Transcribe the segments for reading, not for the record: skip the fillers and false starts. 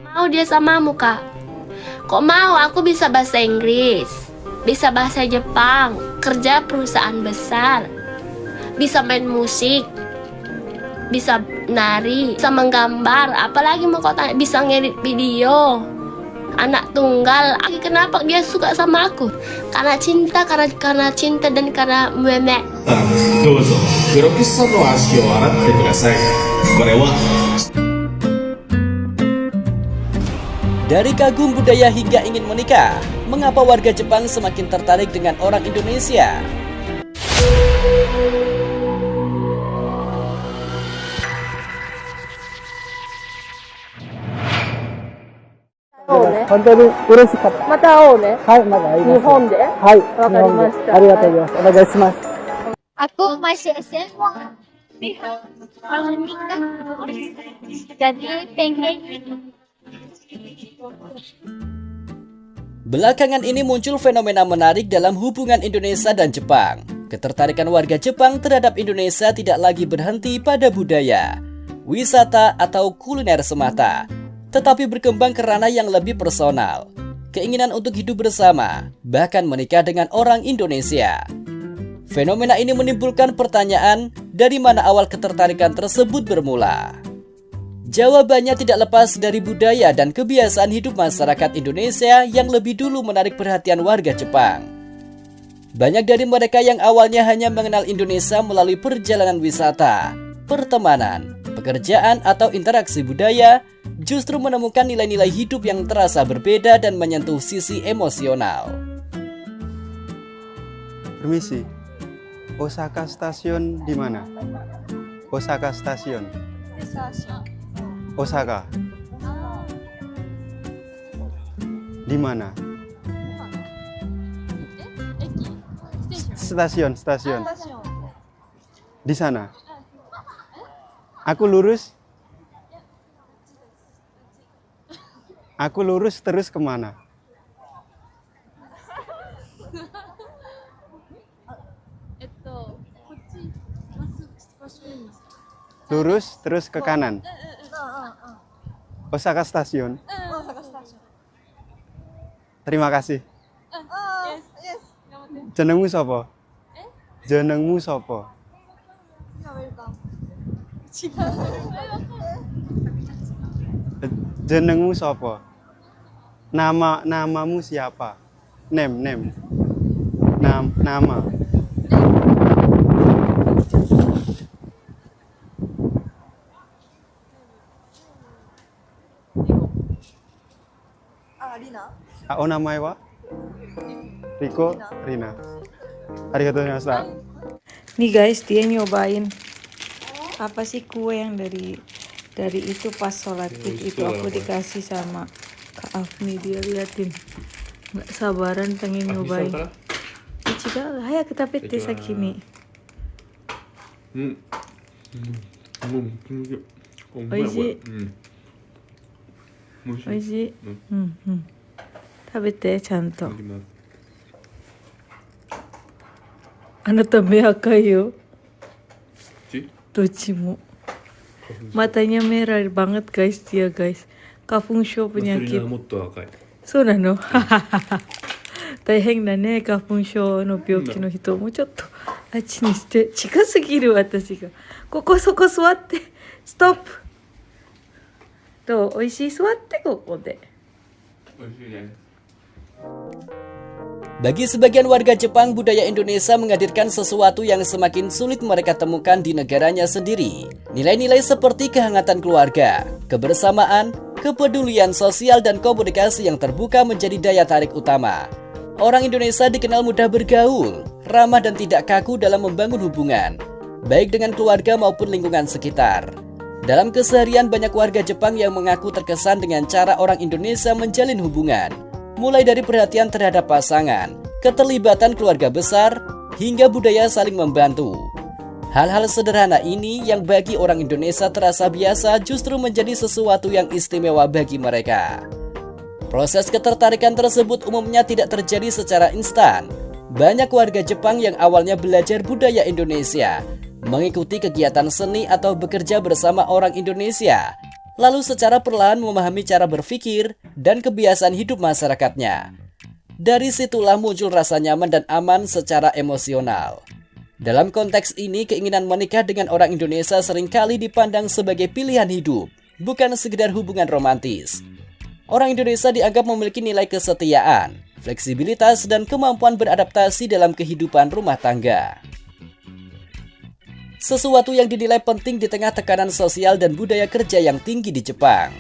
Mau dia samamu, Kak? Kok mau? Aku bisa bahasa Inggris, bisa bahasa Jepang, kerja perusahaan besar, bisa main musik, bisa nari, bisa menggambar, apalagi mau kau tanya, bisa ngedit video. Anak tunggal. Kenapa dia suka sama aku? Karena cinta, karena cinta dan karena meme. どうぞ黒木さんの足を洗ってください。これは Dari kagum budaya hingga ingin menikah, mengapa warga Jepang semakin tertarik dengan orang Indonesia? Aku masih SMA. Kalau nikah, jadi pengen. Belakangan ini muncul fenomena menarik dalam hubungan Indonesia dan Jepang. Ketertarikan warga Jepang terhadap Indonesia tidak lagi berhenti pada budaya, wisata atau kuliner semata, tetapi berkembang ke ranah yang lebih personal. Keinginan untuk hidup bersama, bahkan menikah dengan orang Indonesia. Fenomena ini menimbulkan pertanyaan, dari mana awal ketertarikan tersebut bermula? Jawabannya tidak lepas dari budaya dan kebiasaan hidup masyarakat Indonesia yang lebih dulu menarik perhatian warga Jepang. Banyak dari mereka yang awalnya hanya mengenal Indonesia melalui perjalanan wisata, pertemanan, pekerjaan atau interaksi budaya, justru menemukan nilai-nilai hidup yang terasa berbeda dan menyentuh sisi emosional. Permisi, Osaka Stasiun di mana? Osaka Stasiun. Osaka. Di mana? Stasiun. Di sana. Aku lurus. Aku lurus terus kemana? Lurus terus ke kanan. Osaka Stasiun. Terima kasih. Jenengmu sapa? Jenengmu sapa? Jenengmu sapa? Namamu siapa? Name. Nama. O namae wa? Riko, Rina. Arigatou gozaimashita. Nih guys, dia nyobain apa sih kue yang dari itu pas sholat id itu aku dikasih sama Kak Afni, dia liatin nggak sabaran pengen nyobain. Ichiga, hayak kita pete sakini. Oishi. Oishi. 食べてちゃんと。あなた目赤いよ。どっちも。Matanya merah banget guys dia guys. Kafunsho penyakit. So nano. Daiheng da ne kafunsho no byoki no hito mo chotto achi ni shite chikasagiru watashi ga. Koko soko suwatte. Stop. Do oishii suwatte koko de. Bagi sebagian warga Jepang, budaya Indonesia menghadirkan sesuatu yang semakin sulit mereka temukan di negaranya sendiri. Nilai-nilai seperti kehangatan keluarga, kebersamaan, kepedulian sosial, dan komunikasi yang terbuka menjadi daya tarik utama. Orang Indonesia dikenal mudah bergaul, ramah dan tidak kaku dalam membangun hubungan, baik dengan keluarga maupun lingkungan sekitar. Dalam keseharian, banyak warga Jepang yang mengaku terkesan dengan cara orang Indonesia menjalin hubungan, mulai dari perhatian terhadap pasangan, keterlibatan keluarga besar, hingga budaya saling membantu. Hal-hal sederhana ini yang bagi orang Indonesia terasa biasa justru menjadi sesuatu yang istimewa bagi mereka. Proses ketertarikan tersebut umumnya tidak terjadi secara instan. Banyak warga Jepang yang awalnya belajar budaya Indonesia, mengikuti kegiatan seni atau bekerja bersama orang Indonesia, lalu secara perlahan memahami cara berpikir dan kebiasaan hidup masyarakatnya. Dari situlah muncul rasa nyaman dan aman secara emosional. Dalam konteks ini, keinginan menikah dengan orang Indonesia seringkali dipandang sebagai pilihan hidup, bukan sekedar hubungan romantis. Orang Indonesia dianggap memiliki nilai kesetiaan, fleksibilitas, dan kemampuan beradaptasi dalam kehidupan rumah tangga. Sesuatu yang dinilai penting di tengah tekanan sosial dan budaya kerja yang tinggi di Jepang.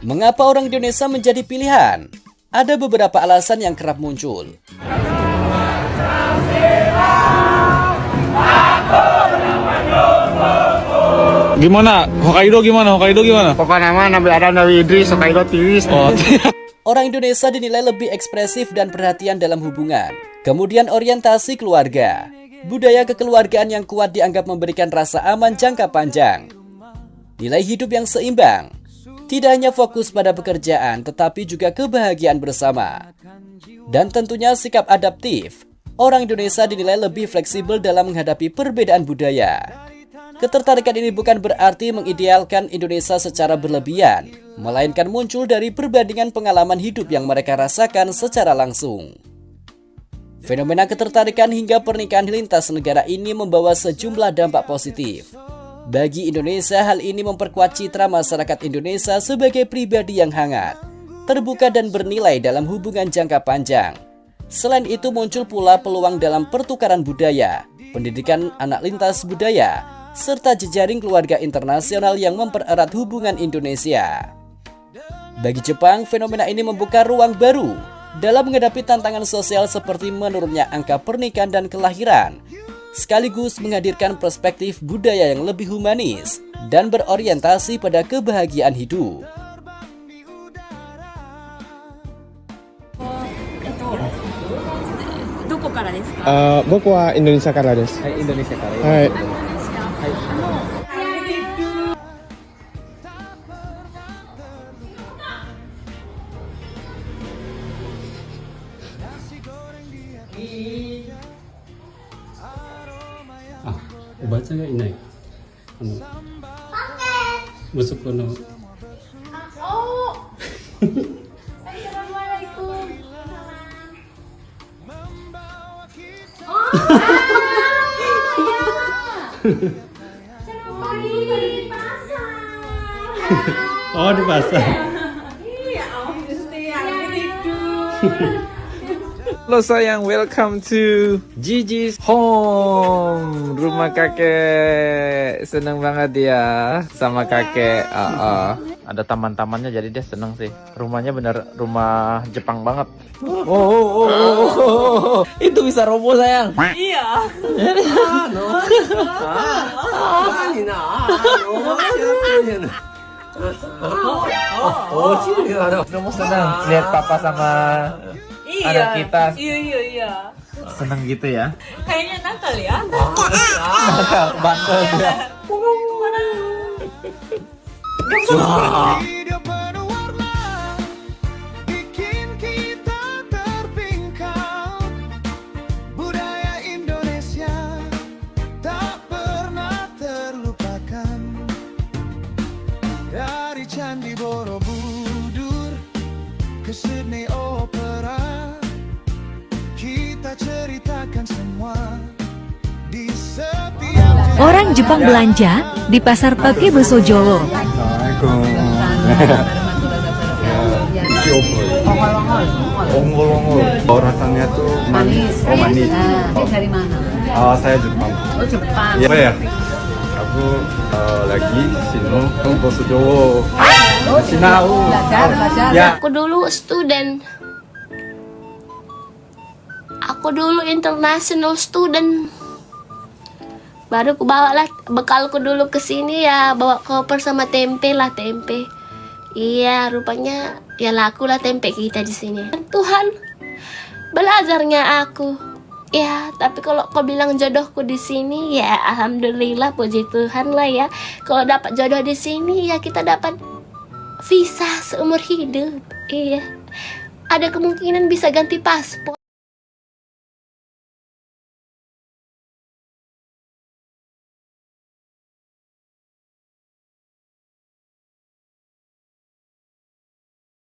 Mengapa orang Indonesia menjadi pilihan? Ada beberapa alasan yang kerap muncul. Gimana? Hokkaido gimana? Hokkaido gimana? Pokoknya mah Nabi Adam Nabi Idris Hokkaido tiwis. Oh. Orang Indonesia dinilai lebih ekspresif dan perhatian dalam hubungan. Kemudian orientasi keluarga. Budaya kekeluargaan yang kuat dianggap memberikan rasa aman jangka panjang. Nilai hidup yang seimbang. Tidak hanya fokus pada pekerjaan, tetapi juga kebahagiaan bersama. Dan tentunya sikap adaptif. Orang Indonesia dinilai lebih fleksibel dalam menghadapi perbedaan budaya. Ketertarikan ini bukan berarti mengidealkan Indonesia secara berlebihan, melainkan muncul dari perbandingan pengalaman hidup yang mereka rasakan secara langsung. Fenomena ketertarikan hingga pernikahan lintas negara ini membawa sejumlah dampak positif. Bagi Indonesia, hal ini memperkuat citra masyarakat Indonesia sebagai pribadi yang hangat, terbuka dan bernilai dalam hubungan jangka panjang. Selain itu muncul pula peluang dalam pertukaran budaya, pendidikan anak lintas budaya, serta jejaring keluarga internasional yang mempererat hubungan Indonesia. Bagi Jepang, fenomena ini membuka ruang baru dalam menghadapi tantangan sosial seperti menurunnya angka pernikahan dan kelahiran, sekaligus menghadirkan perspektif budaya yang lebih humanis dan berorientasi pada kebahagiaan hidup. Boku wa Indonesia kara desu. Indonesia kara. Hai. Baca nggak ini? Masuk kono. Oh. Assalamualaikum. Oh, di pasar. Halo sayang, welcome to Gigi's home. Rumah kakek. Seneng banget dia sama kakek. Ada taman-tamannya jadi dia seneng sih. Rumahnya bener rumah Jepang banget. Itu bisa roboh sayang. Iya. Kamu senang lihat papa sama anak kita. Iya. Seneng gitu ya. Kayaknya nakal ya. Nakal, bandel dia. Hidup penuh warna, bikin kita terpingkal. Budaya Indonesia tak pernah terlupakan. Dari Candi Borobudur ke Sydney Opera, kita ceritakan semua di setiap Orang Jepang belanja di pasar Pakebuso Jolo. Ongol-ongol. Oh, rasanya tuh manis. Oh, manis. Dari mana? Saya Jepang. Oh, Jepang. Iya ya. Aku lagi sino Pakebuso Jolo. Sinau. Belajar. Ya. Aku dulu student. Aku dulu international student. Baru aku bawa lah bekalku dulu ke sini ya, bawa koper sama tempe lah, tempe. Iya, rupanya ya laku lah tempe kita di sini. Tuhan, belajarnya aku Ya, tapi kalau kau bilang jodohku di sini, ya alhamdulillah, puji Tuhan lah ya. Kalau dapat jodoh di sini, ya kita dapat visa seumur hidup. Iya, ada kemungkinan bisa ganti paspor.